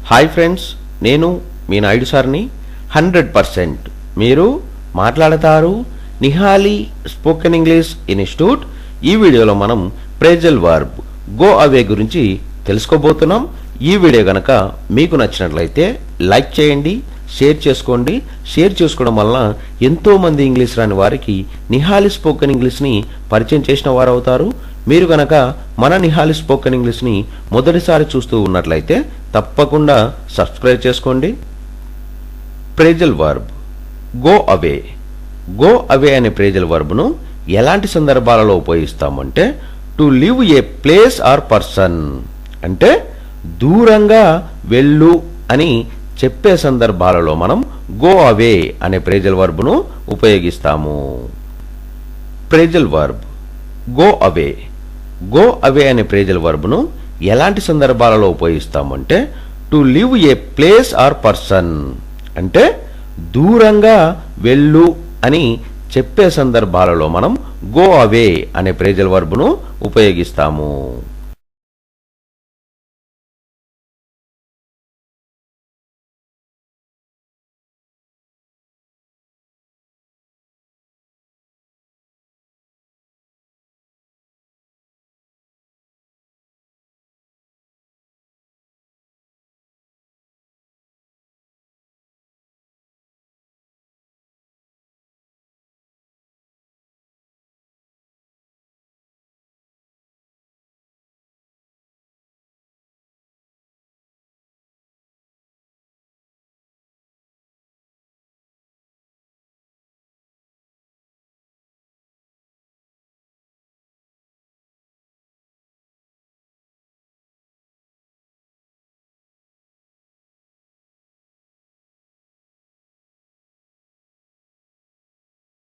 Hi friends, నేను మీ నాయుడు సార్ని. 100% మీరు మాట్లాడతారు నిహాలి స్పోకెన్ ఇంగ్లీష్ ఇన్స్టిట్యూట్. ఈ వీడియోలో మనం ప్రేజల్ వర్బ్ గో అవే గురించి తెలుసుకోబోతున్నాం. ఈ వీడియో గనక మీకు నచ్చినట్లయితే లైక్ చేయండి, షేర్ చేసుకోండి. షేర్ చేసుకోవడం వలన ఎంతో మంది ఇంగ్లీష్ రాని వారికి నిహాలి స్పోకెన్ ఇంగ్లీష్ని పరిచయం చేసిన వారు అవుతారు. మీరు గనక మన నిహాలి స్పోకెన్ ఇంగ్లీష్ని మొదటిసారి చూస్తూ ఉన్నట్లయితే తప్పకుండా సబ్స్క్రైబ్ చేసుకోండి. Phrasal verb go away. Go away అనే ప్రేజల్ వర్బ్ను ఎలాంటి సందర్భాలలో ఉపయోగిస్తామంటే to leave a place or person, అంటే దూరంగా వెళ్ళు అని చెప్పే సందర్భాలలో మనం గో అవే అనే ప్రేజల్ వర్బ్ను ఉపయోగిస్తాము. Phrasal verb go away. Go away అనే ప్రేజల్ వర్బ్ను ఎలాంటి సందర్భాలలో ఉపయోగిస్తామంటే to leave a place or person, అంటే దూరంగా వెళ్ళు అని చెప్పే సందర్భాలలో మనం గో అవే అనే ప్రేజల్ వర్బ్ను ఉపయోగిస్తాము.